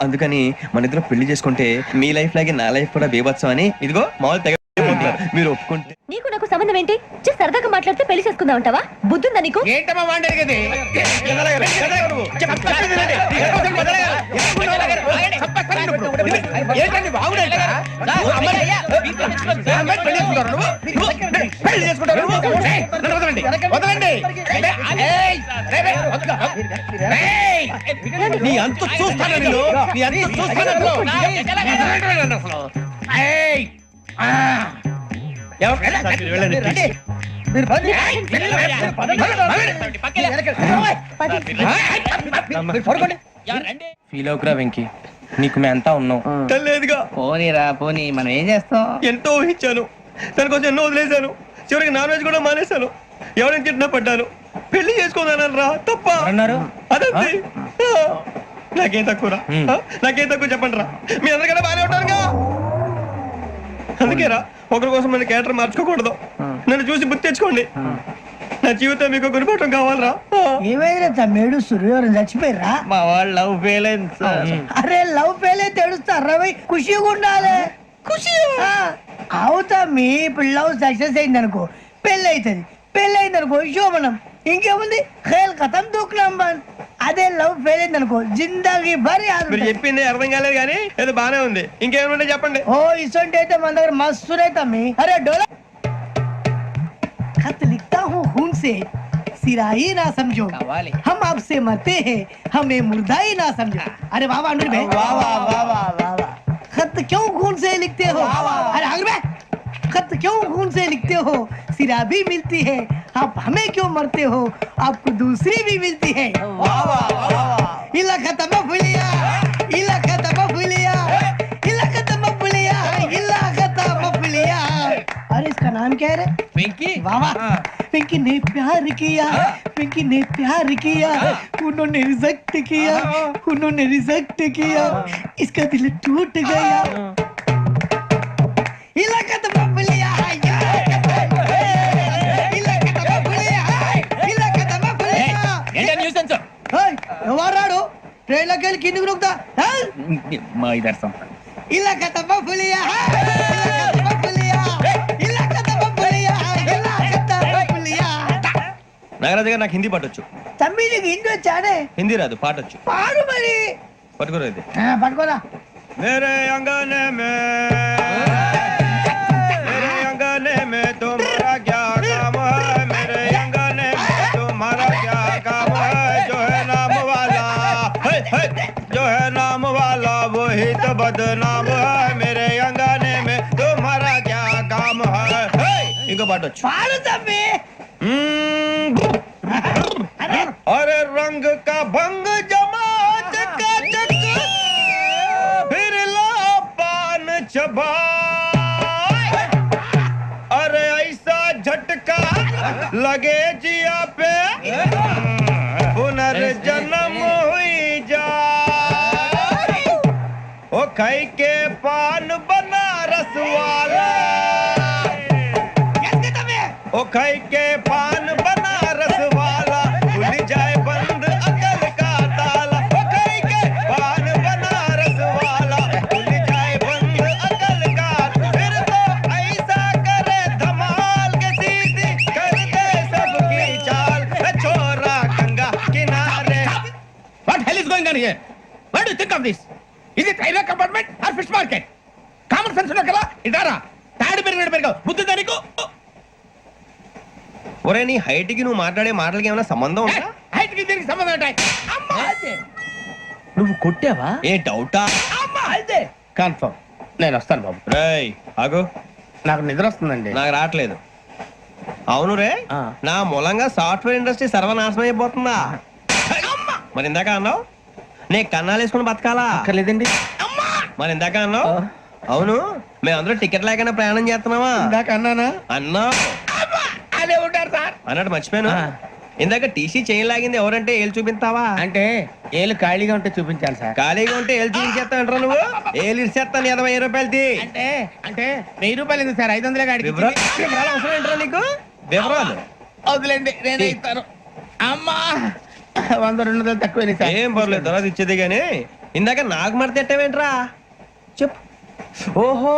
అందుకని మన ఇద్దరు పెళ్లి చేసుకుంటే మీ లైఫ్ లాగే నా లైఫ్ కూడా బేబత్సం అని, ఇదిగో మామూలు తెగ లేదండి మీరు ఒప్పుకుంటే. నీకు నాకు సంబంధం ఏంటి? జస్ట్ సరదాగా మాట్లాడితే పెళ్లి చేసుకుందాం అంటావా? బుద్ధుందా నీకు? ఏంటమ్మా మాట్లాడేది ఏంటండి బాగుండేట పెళ్లి చేసుకుంటారు వదలండి వదలండి నీ అంత చూస్తాను నేను, నీ అంత చూస్తాను. ఫీల్ అవుకురా వెంకీ, నీకు మేము అంతా ఉన్నాం. లేదుగా పోనీరా పోనీ, మనం ఏం చేస్తాం? ఎంతో ఊహించాను, దానికోసం ఎన్నో వదిలేశాను, చివరికి నాన్ వెజ్ కూడా మానేశాను. ఎవరైనా తిట్టినా పడ్డాను. పెళ్లి చేసుకోదానని రా తప్ప అన్నారు అదంతే. నాకేం తక్కువ నాకేం తక్కువ చెప్పండి రా, మీ అందరికన్నా బాగానే ఉంటారుగా. అందుకే రా, ఒకరి కోసం మన క్యారెక్టర్ మార్చుకోకూడదు. నన్ను చూసి గుర్తు తెచ్చుకోండి. నా జీవితం మీకు గురిపటం కావాలరా. ఏమైనా తమ్మేడు సూర్యవరం చచ్చిపోయిరా? మా వాళ్ళు లవ్ ఫెయిల్ అయింది సార్. అరే లవ్ ఫెయిల్ అయితే ఏడుస్తారా? ఖుషిగా ఉండాలి. ఖుషి అవుతా. మీ ఇప్పుడు లవ్ సక్సెస్ అయింది అనుకో, పెళ్ళి అవుతుంది. పెళ్ళి అయింది అనుకో శోభనం. ఇంకేముంది, ఖేల్ కథం దూకునాం బంద్. అదే లవ్ ఫెయిల్ అయింది అనుకో, జిందాగీ భారీ. మీరు చెప్పింది అర్థం కాలేదు కానీ ఏదో బానే ఉంది. ఇంకేమైనా చెప్పండి. ఓ ఇసొంటి అయితే మన దగ్గర మస్తు తమ్మి. అరే డోలా खत लिखता हूँ खून से, सिरा ही ना समझो, हम आपसे मरते हैं, हमें मुर्दा ही ना समझो. अरे वाह वाह अनुर भाई, वाह वाह वाह वाह वाह. खत क्यों खून से लिखते हो? अरे अनुर भाई, खत क्यों खून से लिखते हो? सिरा भी मिलती है, आप हमें क्यों मरते हो? आपको दूसरी भी मिलती है. वाह वाह वाह. इला खत्म फुलिया, इला खत्म फुलिया, इला खत्म फुलिया, इला खत्म फुलिया. अरे इसका नाम क्या है रे? వెంకీ वाह वाह. पिंकी ने प्यार किया, पिंकी ने प्यार किया, उन्होंने रिजेक्ट किया, उन्होंने रिजेक्ट किया, इसका दिल टूट गया. इलाका तो बबलिया है, इलाका तो बबलिया है, इलाका तो बबलिया. ఏంటో న్యూసెన్స్ ओए ఎవరాడు ట్రైన్ లోకి వెళ్ళి కిందికి నొక్కుతా? మా ఇదర్సం इलाका तो बबलिया है, इलाका तो बबलिया, इलाका तो बबलिया, इलाका तो बबलिया. నాగరాజు గారు నాకు హిందీ పాటొచ్చు. తమ్మి నీకు హిందీ వచ్చానే? హిందీ రాదు, పాటొచ్చు. పాడు మరి. పట్టుకోరు ఇది. పట్టుకోరా. मेरे अंगने में तुम्हारा क्या काम है? मेरे अंगने में तुम्हारा क्या काम है? जो है नाम वाला जो है नाम वाला वही तो बदनाम है. मेरे अंगने में तुम्हारा क्या काम है? इनको पाटो. పాడు తమ్మి. अरे रंग का भंग जमा चकाचक, फिर ला पान चबा. अरे ऐसा झटका लगे जिया पे, पुनर्जन्म हुई जा. ओ खाई के पान बनारस वाला, ओ खाई के पान बनारस वाला, खुल जाए बंद अकल का ताला. ओ खाई के पान बनारस वाला, खुल जाए बंद अकल का. फिर तो ऐसा करे धमाल के सीधी कर दे सबकी चाल. छोरा गंगा किनारे. What hell is going on here? What do you think of this? Is it railway compartment or fish market? Common sense ఉన్నా కదా, ఇదారా తాడి పెరిగాడు బుద్ధి దానికి. ఒరే నీ హైట్ కి నువ్వు మాట్లాడే మాటలకి ఏమైనా సంబంధం ఉందా? హైట్ కి దీనికి సంబంధం ఉంటాయి. అమ్మా నువ్వు కొట్టావా? ఏ డౌటా? అమ్మా అయితే కన్ఫర్మ్. నేను వస్తాను బాబు. రేయ్ ఆగు, నాకు నిద్ర వస్తుందండి. నాకు రావట్లేదు. అవును రే, నా మూలంగా సాఫ్ట్వేర్ ఇండస్ట్రీ సర్వనాశనం అయిపోతుందా? మరి ఇందాక అన్నావు నే కన్నాలు వేసుకుని బతకాలా? అక్కర్లేదండి. మరి ఇందాక అన్నావు అవును మేమందరూ టికెట్ లేకుండా ప్రయాణం చేస్తున్నావా? ఇందాక అన్నానా? అన్నావు. అదే ఉంటారు సార్. అన్నట్టు మర్చిపోయాను, ఇందాక టీసీ చేయి లాగింది ఎవరంటే ఏళ్ళు చూపిస్తావా? అంటే ఏళ్ళు ఖాళీగా ఉంటే చూపించాలి సార్. ఖాళీగా ఉంటే ఏళ్ళు చూపించేస్తానంటారా నువ్వు? ఏళ్ళు ఇచ్చేస్తాను 20 రూపాయలది. అంటే అంటే 1000 రూపాయలు ఎందుకు సార్? 500 గాడికి వివరాలు అవసరం ఏంట్రా నీకు? వివరాలు వదిలేండి, నేనే ఇస్తాను. అమ్మా 100-200 తక్కువ సార్. ఏం పర్లేదు, తర్వాత ఇచ్చేది. కానీ ఇందాక నాకు మరి తిట్టవేంట్రా చెప్పు. ఓహో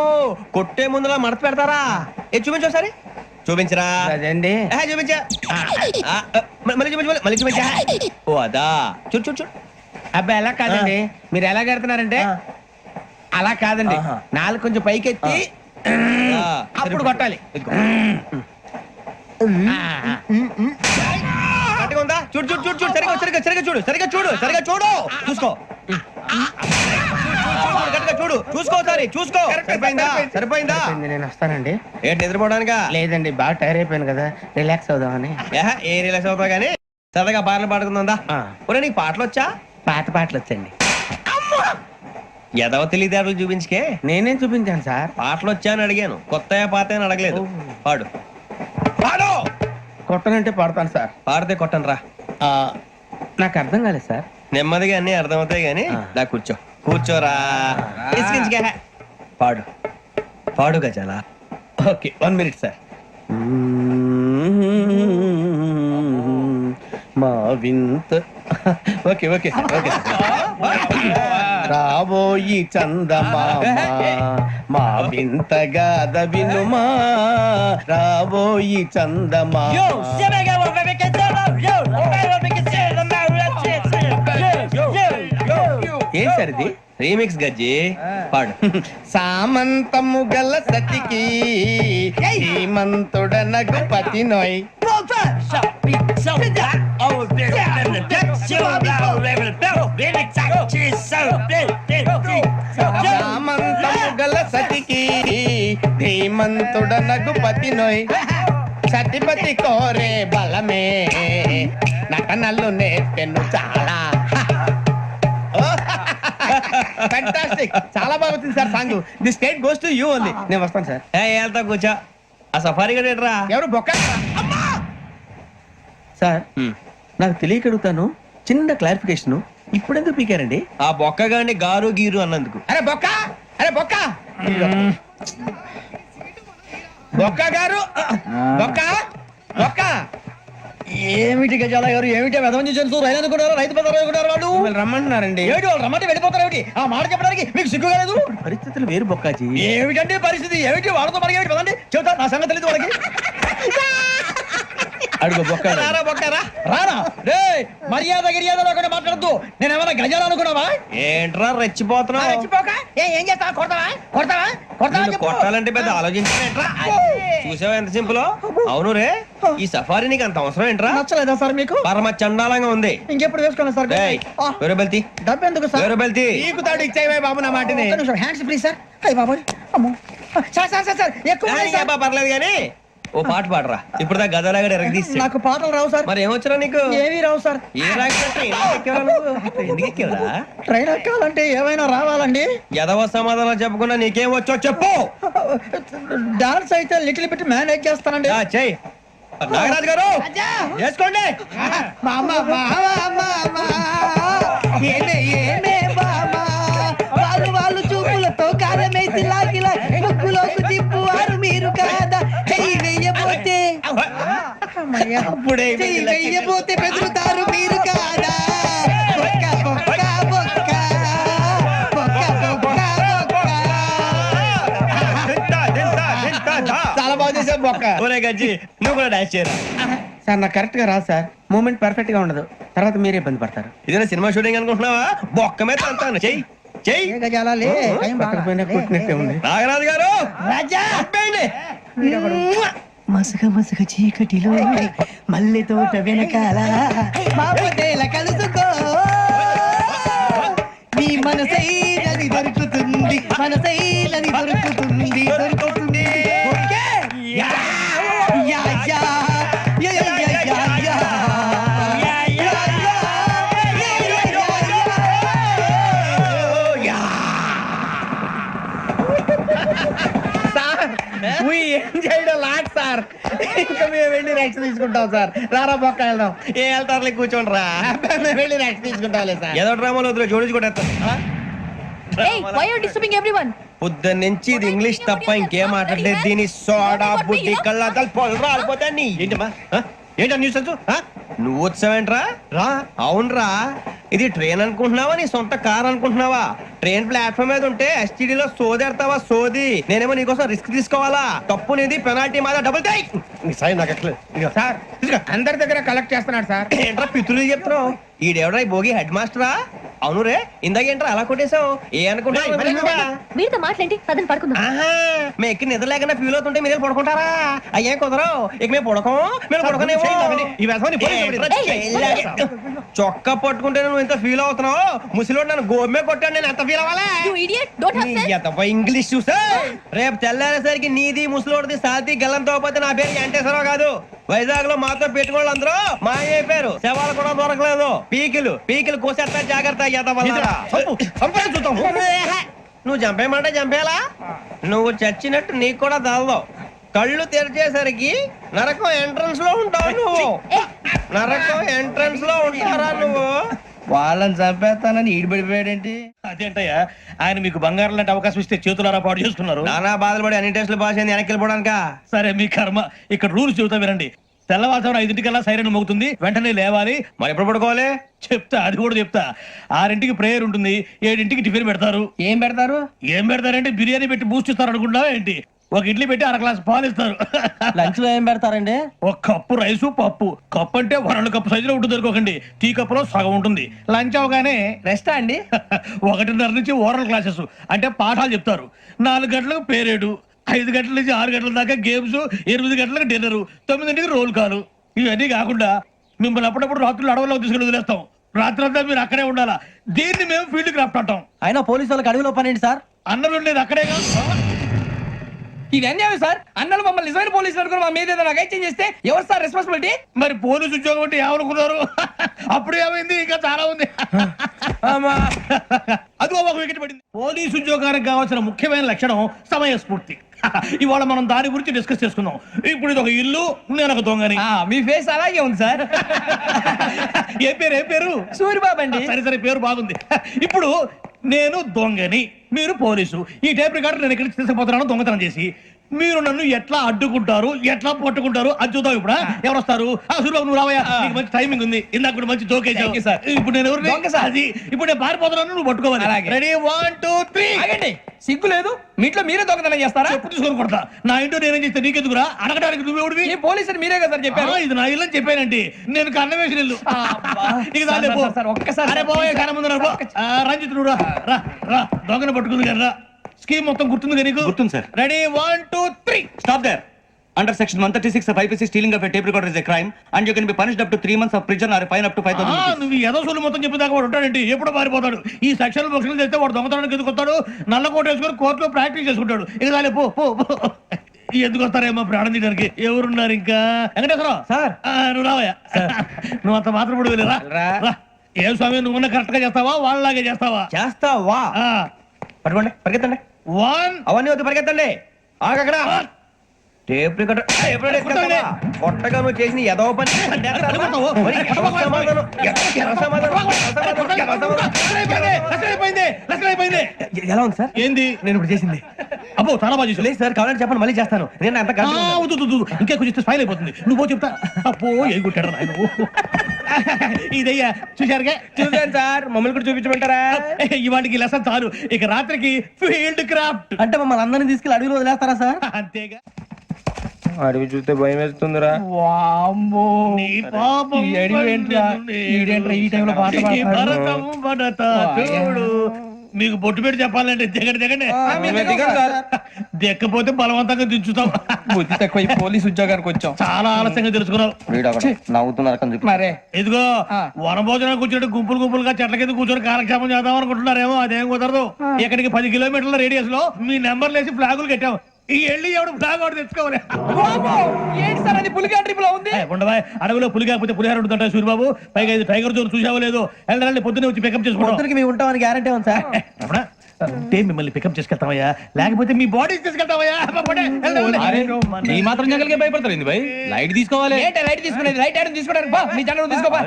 కొట్టే ముందులా మడత పెడతారా ఏ చూపించు ఒకసారి చూపించరా అదండి చూపించా మళ్ళీ చూపించు మళ్ళీ చూపించా ఓ అదా చూడు చూడు చూడు అబ్బాయి ఎలా కాదండి మీరు ఎలా కడుతున్నారంటే అలా కాదండి నాలుగు కొంచెం పైకెత్తి అప్పుడు కొట్టాలి. గట్టిగా ఉందా చూడు చూడు చూడు చూడు సరిగా సరిగా సరిగా చూడు సరిగా చూడు సరిగా చూడు చూసుకో గట్టిగా చూడు చూసుకో ఒకసారి చూసుకో సరిపోయిందా సరిపోయిందా నేను వస్తానండి. ఏంటి నిద్రపోవడానికా లేదండి బాగా టైర్ అయిపోయాను కదా రిలాక్స్ అవుదామని. ఏ రిలాక్స్ అవుతావు కానీ సరదాగా పాటలు పాడుకుందా ఒరే నీకు పాటలు వచ్చా పాత పాటలు వచ్చండి. ఎదవ తెలివితేటలు చూపించుకే నేనేం చూపించాను సార్. పాటలు వచ్చా అని అడిగాను కొత్త పాత అని అడగలేదు పాడు పాడు కొట్టనంటే పడతాను సార్. పాడితే కొట్టను రా నాకు అర్థం కాలేదు సార్. నెమ్మదిగా అన్ని అర్థమవుతాయి గానీ దా కూర్చో కూర్చోరా ఇసుకించుకే పాడు పాడు గజాల ఓకే 1 minute సార్. మా వింత ఓకే ఓకే ఓకే రాబోయి చందమామ మా వింతగా వినుమా రాబోయి చందమామ. ఏం సార్ ఇది? రీమిక్స్ గజ్జి పాడు సామంతము గల సతికి హేమంతుడనగు పతి నోయ్. సామంతము గల సతికి ధీమంతుడనగు పతి నోయ్ సతిపతి కోరే బలమే నటనలు నేర్పెను చాలా. ఫ్యాంటాస్టిక్ చాలా బాగా వచ్చింది sir song. The state goes to you only. నేను వస్తాను సార్. వెళ్తా కూర్చో ఆ సఫారీ గడేట్రా ఎవరు బొక్క సార్ నాకు తెలియక అడుగుతాను చిన్న క్లారిఫికేషన్ ఇప్పుడెందుకు పీకారండి? ఆ బొక్క గాని గారు గీరు అన్నందుకు. అరే బొక్క అరే బొక్క బొక్క గారు బొక్క బొక్క ఏమిటి గజాల గారు ఏమిటి వెదవం చేసి రైలు అనుకున్నారు రైతు పెద్ద అనుకున్నారు వాళ్ళు మిమ్మల్ని రమ్మంటున్నారండి. ఏమిటి వాళ్ళు రమ్మంటే వెళ్ళిపోతారు ఏమిటి ఆ మాట చెప్పడానికి మీకు సిగ్గు కాలేదు? పరిస్థితులు వేరు బొక్కాజీ. ఏమిటంటే పరిస్థితి ఏమిటి వాళ్ళతో మనకి ఏమిటి పదండి చెబుతా నా సంగతి తెలియదు వాళ్ళకి. అడుగు బొక్క రారా బొక్కరా రానా రే మర్యాద గిర్యాద లేకుండా మాట్లాడద్దు. నేను ఏమైనా గజాలు అనుకున్నావా? ఏంట్రా రెచ్చిపోతున్నావు ఏం చేస్తా కొడతావా కొడతావా కొడతావా నిన్ను కొట్టాలంటే పెద్ద ఆలోచించా చూసావా ఎంత సింపుల్. అవును రే ఈ సఫారీ నీకు అంత అవసరం ఏంట్రా? నచ్చలేదా సార్ మీకు? పరమ చండాలంగా ఉంది. ఇంకెప్పుడు వేసుకోండి సార్. వేరే బెల్తి డబ్బు ఎందుకు సార్? వేరే బెల్తి నీకు తాడు ఇచ్చేవే బాబు నా మాటని. Hands please sir. అయ్యి బాబు అమ్మో సార్ సార్ సార్ సార్ ఎక్కువ ఉన్నాయి సార్. పర్లేదు కానీ ఓ పాట పాడరా ఇప్పుడు దా గదలాగడ ఎరగదీసి. నాకు పాటలు రావు సార్. మరి ఏమొచ్చరా నీకు? ఏవి రావు సార్. ఏ ఎందుకు ఎక్కేవరా? ట్రైన్ ఎక్కాలంటే ఏమైనా రావాలండి. ఎదవ సమాధానం చెప్పకుండా నీకేం వచ్చో చెప్పు. డాన్స్ అయితే లిటిల్ బిట్ మేనేజ్ చేస్తానండి. చెయ్యి నాగరాజు గారు చేసుకోండి. ఏమే ఏమే బామా వాళ్ళు వాళ్ళు చూపులతో కారమేసి లాగిలా ముక్కులోకి తిప్పువారు మీరు కాదా? చెయ్యి వెయ్యబోతే అప్పుడే చెయ్యి వెయ్యబోతే బెదురుతారు మీరు కాదా? బొక్క బొక్క బొక్క బొక్క బొక్క బొక్క. చాలా బాగా చేసావు బొక్క. ఒరే గజ్జి నువ్వు కూడా డాన్స్ చేయరా. సార్ నాకు కరెక్ట్ గా రాదు సార్. మూమెంట్ పర్ఫెక్ట్ గా ఉండదు. తర్వాత మీరే ఇబ్బంది పడతారు. ఇదేనా సినిమా షూటింగ్ అనుకుంటున్నావా? బొక్క మీద అంటాను చెయ్యి చెయ్యి. ఏ గజాలా లే, టైం బాగా. పక్కన కొట్టినట్టే ఉంది. నాగరాజు గారు రాజా చెప్పండి. మసక మసక చీకటిలో మల్లె తోట వెనకాల బాపతేల కలుసుకో నీ మనసైనది దొరుకుతుంది మనసైనది దొరుకుతుంది దొరుకుతుంది. Okay? Yeah, yeah, yeah, yeah, yeah, yeah, yeah, yeah. Yeah, yeah, yeah, yeah, yeah, yeah. Sir we enjoyed a lot, sir. ఇంకా మేము వెళ్ళి నెక్స్ట్ తీసుకుంటాం సార్. రారా బొక్క వెళ్దాం. ఏ వెళ్తారులే కూర్చోండి రా. మేము వెళ్ళి నెక్స్ట్ తీసుకుంటాంలే సార్. ఏదో డ్రామాలో వద్దులే జోడించి కొట్టేస్తా. Hey, why are you disturbing everyone? పొద్దున్న నుంచి ఇది ఇంగ్లీష్ తప్ప ఇంకేం మాట్లాడలేదు. దీని సోడా బుద్ధి కళ్ళ పొలు రాలిపోతా నీ. ఏంటమ్మా ఏంటా న్యూస్ నువ్వు వచ్చావేంట్రా? రా అవునరా ఇది ట్రైన్ అనుకుంటున్నావా నీ సొంత కార్ అనుకుంటున్నావా? ట్రైన్ ప్లాట్ఫామ్ మీద ఉంటే STD లో సోదేడతావా సోది? నేనేమో నీకోసం రిస్క్ తీసుకోవాలా? తప్పు నీది, పెనాల్టీ మాదా, డబుల్ టై. నీ సాయి నాకు ఎక్కలేదు. ఇదిగో. సార్ అందరి దగ్గర కలెక్ట్ చేస్తున్నాడు సార్. ఏంట్రా పితులు చెప్తున్నావు? ఈడెవడ్రా ఈ భోగి హెడ్ మాస్టరా? అవును రే, ఇందాక ఏంట్రా అలా కొట్టేశావు? ఏ అనుకుంటున్నావు? మీరుతో మాట్లాడి పదని పడుకుందాం. ఆహా, మేము ఎక్కి నిద్ర లేకుండా ఫీల్ అవుతుంటే మీరు పడుకుంటారా? అయ్యే కుదరవు. ఇక మేము పడకం, మేము పడకనేమో. ఈ వ్యసనం చొక్కా పట్టుకుంటే నువ్వు ఇంత ఫీల్ అవుతున్నావు. ముసలివాడు నన్ను గోమే కొట్టాడు, నేను ఎంత ఫీల్ అవ్వాలా? You idiot, don't have sense. English చూసా రేపు తెల్లారేసరికి నీది ముసలోడిది సాతి గల్లంతో పోతే నా పేరు వెంకటేశ్వరరావు కాదు. వైజాగ్ లో మాతో పెట్టుకోవాలి అందరూ మాయైపోయారు. శవాలు కూడా దొరకలేదు. పీకిలు కోసేస్తా, జాగ్రత్త. నువ్వు చంపేయమంటే చంపేలా? నువ్వు చచ్చినట్టు నీకు కూడా తగదు. కళ్ళు తెరిచేసరికి నరకం ఎంట్రన్స్ లో ఉంటావు నువ్వు. నరకం ఎంట్రన్స్ లో ఉంటారా నువ్వు? వాళ్ళని చంపేస్తానని ఈడిపడిపోయాడేంటి? అదేంటయ్యా, ఆయన మీకు బంగారం లాంటి అవకాశం ఇస్తే చేతులారా పాటు చేసుకున్నారు. నానా బాధలు పడి అన్ని టెస్టులు పాస్ అయింది, వెనక్కి వెళ్ళిపోవడానికా? సరే మీ కర్మ. ఇక్కడ రూల్స్ చెబుతా వినండి. తెల్లవారుజామున 5:00కల్లా సైరన్ మోగుతుంది, వెంటనే లేవాలి. మరి ఎప్పుడు పడుకోవాలి? చెప్తా, అది కూడా చెప్తా. 6ంటికి ప్రేయర్ ఉంటుంది, 7ంటికి టిఫిన్ పెడతారు. ఏం పెడతారు? ఏం పెడతారంటే బిర్యానీ పెట్టి బూస్ట్ ఇస్తారు అనుకుంటావా ఏంటి? ఒక ఇడ్లీ పెట్టి 1 గ్లాస్ పాలు ఇస్తారు. లంచ్ లో ఏం పెడతారండి? ఒక కప్పు రైసు, పప్పు. కప్పు అంటే 1/2 కప్పు సైజులో ఉంటుంది అనుకోకండి. టీ కప్పులో సగం ఉంటుంది. లంచ్ అవగానే రెస్టా అండి? 1:30 నుంచి ఓరల్ క్లాసెస్ అంటే పాఠాలు చెప్తారు. 4 గంటలకు పేరేడు, 5 గంటల నుంచి 6 గంటల దాకా గేమ్స్, 8 గంటలకు డిన్నర్, 9ంటికి రోల్ కాలు. ఇవన్నీ కాకుండా మిమ్మల్ని అప్పుడప్పుడు రాత్రులు అడవుల్లో తీసుకుని వదిలేస్తాం. రాత్రి అంతా మీరు అక్కడే ఉండాలా. దీన్ని మేము ఫీల్డ్ క్రాఫ్ట్ అంటాం. అయినా పోలీసు వాళ్ళకి అడవిలో పని ఏంటి సార్? అన్నలు ఉండేది అక్కడే కాదు. ఇది అన్యాయం సార్. అన్నలు మమ్మల్ని నిజమైన పోలీసులు అనుకుని మా మీద ఏదైనా నగైత్యం చేస్తే ఎవరు సార్ రెస్పాన్సిబిలిటీ? మరి పోలీసు ఉద్యోగం అంటే ఏమనుకున్నారు? అప్పుడు ఏమైంది, ఇంకా చాలా ఉంది. అది ఒక వికెట్ పడింది. పోలీసు ఉద్యోగానికి కావాల్సిన ముఖ్యమైన లక్షణం సమయస్ఫూర్తి. ఇవాళ మనం దాని గురించి డిస్కస్ చేసుకుందాం. ఇప్పుడు ఇది ఒక ఇల్లు, నేను ఒక దొంగని. మీ ఫేస్ అలాగే ఉంది సార్. ఏ పేరు? సూరిబాబు అండి. సరే పేరు బాగుంది. ఇప్పుడు నేను దొంగని, మీరు పోలీసు. ఈ టైప్ రికార్డు నేను ఇక్కడికి తీసుకుపోతున్నాను దొంగతనం చేసి. మీరు నన్ను ఎట్లా అడ్డుకుంటారు, ఎట్లా పట్టుకుంటారు అది చూద్దాం. ఇప్పుడు ఎవరు వస్తారు? సూరిబాబు నువ్వు రావయ్యా, నీకు మంచి టైమింగ్ ఉంది. ఇందాక కూడా మంచి జోక్ వేసావు. ఇప్పుడు నేను ఎవరు? అది ఇప్పుడు నేను పారిపోతున్నాను, నువ్వు పట్టుకోవాలి. రెడీ 1 2 3. సిగ్గు లేదు, మీ ఇంట్లో మీరే దొంగతనం చేస్తారా? చెప్పు తీసుకొని కొడతా. నా ఇంట్లో నేనేం చేస్తే నీకెందుకురా? అడగడానికి నువ్వెవడివి? ఈ పోలీసులు మీరే కదా సార్ చెప్పారు. ఇది నా ఇల్లు అని చెప్పానండి. నేను కన్న వేసిన ఇల్లు. ఒక్కసారి రంజిత్ నువ్వు రా, దొంగను పట్టుకుంది కదా. స్కీమ్ మొత్తం గుర్తుంది కదా నీకు? గుర్తుంది sir. Ready 1 2 3. Stop there. Under section 136 of IPC, stealing of a tape recorder is a crime and you can be punished up to 3 months of prison or a fine up to 5,000 rupees. నువ్వు ఏదో సొల్లు మొత్తం చెప్పేదాకా వాడు ఉంటాడండి. ఎప్పుడో పారిపోతాడు. ఈ సెక్షన్ బుక్స్లు చేస్తే వాడు దొంగతనానికి ఎందుకు వస్తాడు? నల్ల కోట వేసుకొని కోర్టులో ప్రాక్టీస్ చేసుకుంటాడు. ఇక చాలే పో. ఎందుకు వస్తారేమో ప్రాణం తీయడానికి. ఎవరున్నారు ఇంకా? వెంకటేశ్వరరావు సార్. నువ్వు రావయ్యా. నువ్వు అంత మాత్రం ఇప్పుడు వెళ్ళిరా. ఏ స్వామి, నువ్వు కరెక్ట్ గా చేస్తావా వాళ్ళలాగే చేస్తావా? చేస్తావా? పట్టుకోండి, పరిగెత్తండి. 1 అవన్నీ వద్దు, పరిగెత్తండి. ఆగక్కడ టేప్ రికార్డర్ కొట్టగా నువ్వు చేసిన ఎదవ పని. ఎలా ఉంది సార్? ఏంది నేను ఇప్పుడు చేసింది? అబ్బో చాలా బాగా చేసావు. లేదు సార్, కావాలని చెప్పండి, మళ్ళీ చేస్తాను. నేను అంత ఇంకా కొంచెం స్మైల్ అయిపోతుంది. నువ్వు చెప్తా. అబ్బో ఏ కొట్టాడు నాయన. ఇదయ్యా చూశారుగా? చూసాను సార్, మమ్మల్ని కూడా చూపించమంటారా? ఇవాటికి లెసన్ చాలు. ఇక రాత్రికి ఫీల్డ్ క్రాఫ్ట్. అంటే మమ్మల్ని అందరినీ తీసుకెళ్ళి అడవిలో వదిలేస్తారా సార్? అంతేగా. అడవి చూస్తే భయం వేస్తుందిరా. వామ్మో, నీ పాపం ఈ అడవి ఏంట్రా? ఈడేంట్రా ఈ టైంలో పాట ఈ పాడుతున్నాడు? భరతం భరత చూడు. మీకు బొట్టు పెట్టి చెప్పాలంటే దిగండి. దెక్కపోతే బలవంతంగా దించుతాం. బుద్ధి తక్కువ, ఈ పోలీస్ ఉద్యోగానికి వచ్చాం. చాలా ఆలస్యంగా తెలుసుకున్నావు. నవ్వుతున్నారు. మరే ఇదిగో వనభోజనం కూర్చొని గుంపులుగా చెట్ల కింద కూర్చొని కాలక్షేపం చేద్దాం అనుకుంటున్నారేమో. అదేం కుదరదు. ఇక్కడికి 10 కిలోమీటర్ల రేడియస్ లో మీ నెంబర్లు వేసి ఫ్లాగులు కట్టాం. ఈ వెళ్ళి ఎవడు ఫ్లాగ్ వాడు తెచ్చుకోవాలి. ఏంటి సార్ అది? పులిగా ట్రిప్ లో ఉంది. ఉండవా, అడవిలో పులి కాకపోతే పులిహార ఉంటుంట సూరిబాబు. పైగా ఇది టైగర్ జోన్ చూసావో లేదో. వెళ్ళండి, పొద్దున్నే వచ్చి పికప్ చేసుకుంటాం. మేము ఉంటామని గ్యారంటీ ఉంది సార్. అంటే మిమ్మల్ని పికప్ చేసుకెళ్తామయ్యా, లేకపోతే మీ బాడీ తీసుకెళ్తామయ్యా. ఈ మాత్రం జంగల్కే భయపడతారు ఏంది భయ్? లైట్ తీసుకోవాలి. ఏంటి లైట్ తీసుకునేది? లైట్ ఆడని తీసుకోవడానికి బా, మీ జంగల్ తీసుకోబా.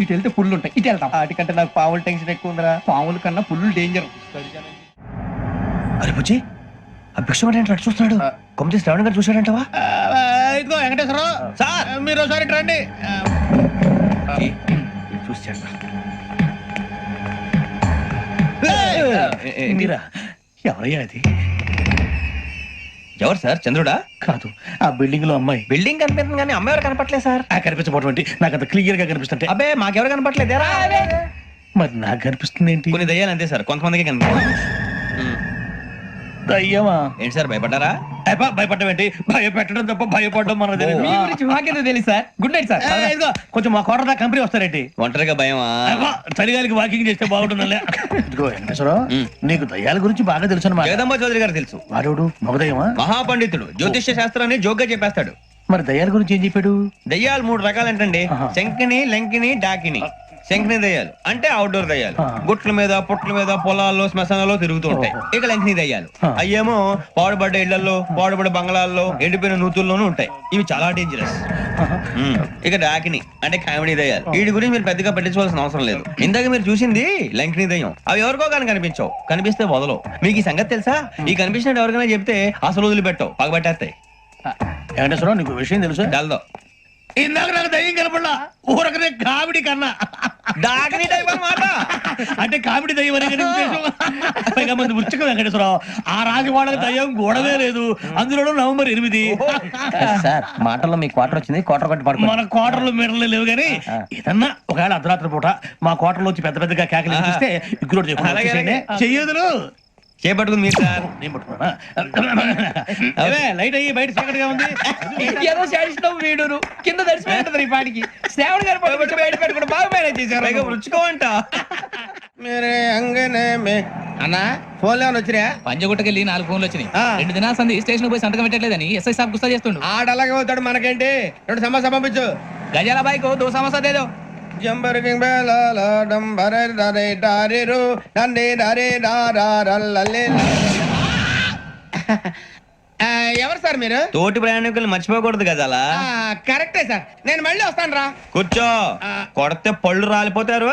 ఇటు వెళ్తే పుల్లు ఉంటాయి, ఇటు వెళ్తాం. వాటికంటే నాకు పావులు టెన్షన్ ఎక్కువ ఉందిరా. పావుల కన్నా పుల్లు డేంజర్. అరే బుజ్జి, అభిక్షం అంటే చూస్తున్నాడు. కొమ్మ శ్రావణ్ గారు చూశాడంటవా? ఇదిగో వెంకటేశ్వరరావు సార్, మీరు ఒకసారి రండి. చూసాడు ఏంటి? మీరా ఎవరయ్యా అది ఎవరు సార్ చంద్రుడా? కాదు ఆ బిల్డింగ్ లో అమ్మాయి బిల్డింగ్ కనిపిస్తుంది కానీ అమ్మ ఎవరు కనపట్లేదు సార్. ఆ కనిపించబోటువంటి నాకు అంత క్లియర్ గా కనిపిస్తుంటే అబ్బే మాకెవరు కనపట్లేదు. మరి నాకు కనిపిస్తుంది ఏంటి కొన్ని దయ్యాలు అంతే సార్, కొంతమందికి కనిపిస్తుంది. దయ్యమా ఏంటి సార్ భయపడ్డారా? భయపడడం ఏంటి? భయపెట్టడం తప్ప భయపడడం మనకు తెలియదు. మీ గురించి మాకేదో తెలియదు సార్. Good night sir. ఇదిగో కొంచెం మా కోట దాకా కంపెనీ వస్తారేంటి? ఒంటరిగా భయమా? చలిగాలికి వాకింగ్ చేస్తే బాగుంటుందిలే. ఇదిగో వెంకటేశ్వరరావు, నీకు దయ్యాల గురించి బాగా తెలుసు అన్నమాట. జగదంబ చౌదరి గారు తెలుసు. వాడోడు మగదయ్యమా? మహాపండితుడు, జ్యోతిష్య శాస్త్రాన్ని జోగ్గా చెప్పేస్తాడు. మరి దయ్యాల గురించి ఏం చెప్పాడు? దయ్యాలు 3 రకాలంటండి. శంకిని, లంకిని, డాకిని. శంకిని దయ్యాలు అంటే అవుట్డోర్ దయ్యాలు, గుట్ల మీద పుట్ల మీద పొలాల్లో శ్మశానాల్లో తిరుగుతూ ఉంటాయి. ఇక లంకిని దయ్యాలు అయ్యేమో పాడుబడ్డ ఇళ్లలో, పాడుబడ్డ బంగ్లాల్లో, ఎండిపోయిన నూతుల్లోనూ ఉంటాయి. ఇవి చాలా డేంజరస్. ఇక డాకిని అంటే కామెడీ దయ్యాలు. వీటి గురించి మీరు పెద్దగా పట్టించుకోవాల్సిన అవసరం లేదు. ఇందాక మీరు చూసింది లంకిని దయ్యం. అవి ఎవరికో కానీ కనిపించవు, కనిపిస్తే వదలవు. మీకు ఈ సంగతి తెలుసా? ఈ కనిపించినట్టు ఎవరికైనా చెప్తే అసలు వదిలిపెట్టవు, పగబట్టేస్తాయి. వెంకటేశ్వరరావు, నీకు విషయం తెలుసు? డల్దో ఇందాక నాకు దయ్యం కనపడలా, ఊరకనే కామెడీ కన్నా. డాకిని టైప్ అన్నమాట. అంటే కామెడీ దయ్యం అనే కదా ఉద్దేశం. పైగా మంది ఉచ్చక వెంకటేశ్వరరావు, ఆ రాజు వాళ్ళకి దయ్యం గోడవే లేదు. అందులోనూ నవంబర్ 8. సార్ మాటల్లో మీ క్వార్టర్ వచ్చింది, క్వార్టర్ కొట్టి పడుకో. మన కోటర్లు మీటర్లు లేవు కానీ ఏదన్నా ఒకవేళ అర్ధరాత్రి పూట మా కోటర్లో వచ్చి పెద్ద పెద్దగా కేకలు ఇస్తే ఇగ్గురు చెయ్యదులు చేపట్టుకుంది మీరు సార్. నేను పట్టుకున్నా. లైట్ అయ్యి బయట చీకటిగా ఉంది. ఏదో శాడిస్టం వీడును కింద దర్శనం ఈ పాటికి శ్రావణ్ గారు పట్టుకొచ్చి బయట పెట్టుకుంటే బాగా మేనేజ్ చేశారు. పైగా రుచుకోవంట. మేరే అంగనే మే అన్నా ఫోన్ లేవని వచ్చిరా? పంజగుట్టకెళ్ళి 4 ఫోన్లు వచ్చినాయి. 2 దినాల సంది స్టేషన్ పోయి సంతకం పెట్టలేదని ఎస్ఐ సాబ్ గుస్తా చేస్తుండు. ఆడలాగే పోతాడు, మనకేంటి? 2 సమస్య పంపించు. గజాల బైక్ 2 సమస్య దేదో. జంబరకింగ్ బేలాల డంబర డరే డారిరు నందే డరే డారల్లలే. ఎవరు సార్ మీరు? తోటి ప్రయాణికులు మర్చిపోకూడదు గజాలా. కరెక్టే సార్, నేను మళ్ళీ వస్తాను రా. కూర్చో, కొడితే పళ్ళు రాలిపోతారు.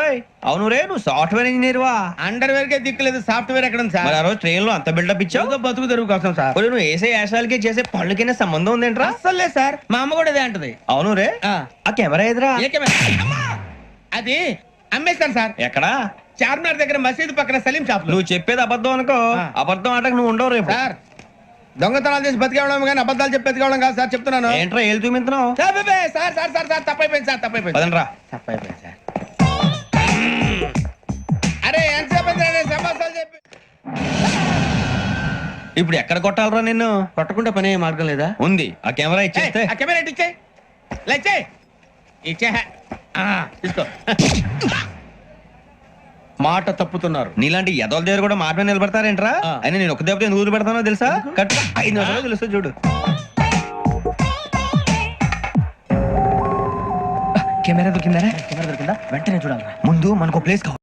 అవును రే, నువ్వు సాఫ్ట్వేర్ ఇంజనీర్ వా? అండర్వేర్ కే దిక్కులేదు, సాఫ్ట్వేర్ ఎక్కడ ఉంది సార్? మరి ఆ రోజు ట్రైన్ లో అంత బిల్డప్ ఇచ్చావు. బతుకు తెరుగు కోసం సార్. మరి నువ్వు వేసే యాశాలకి చేసే పళ్ళకైనా సంబంధం ఉందేంట్రా? అస్సలు లేదు సార్, మా అమ్మ కూడా ఇదే అంటది. అవును రే, ఆ కెమెరా ఎదురా? అది అమ్మేస్తాను సార్. ఎక్కడా? చార్మినార్ దగ్గర మసీదు పక్కన సలీం షాప్ లో. నువ్వు చెప్పేది అబద్ధం అనుకో, అబద్ధం ఆటకు నువ్వు ఉండవు రేపు. సార్ దొంగతనాలు చేసి బతికేవడం కానీ అబద్ధాలు చెప్పి బతికేవడం కాదు సార్, చెప్తున్నాను. ఏంట్రా ఏళ్ళు చూపించినావు? Sir sir sir sir sir తప్పైపోయింది సార్, తప్పైపోయింది. పదండ్రా. తప్పైపోయింది సార్. అరే ఎంతసేపు సమాసాలు చెప్పి ఇప్పుడు ఎక్కడ కొట్టాలరా నిన్ను? కొట్టకుండా పనే మార్గం లేదా? ఉంది, ఆ కెమెరా ఇచ్చేస్తే. ఆ కెమెరా ఇచ్చే లేచే ఇచ్చే తీసుకో. మాట తప్పుతున్నారు. నీలాంటి ఎదల దగ్గర కూడా మాట మీద నిలబడతారేంట్రా? అయినా నేను ఒక దెబ్బతో ఎందుకు పెడతానో తెలుసా? కట్ 5 నిమిషాలు తెలుస్తా చూడు. కెమెరా దొరికిందా? వెంటనే చూడాలి. ముందు మనకు ప్లేస్ కావాలి.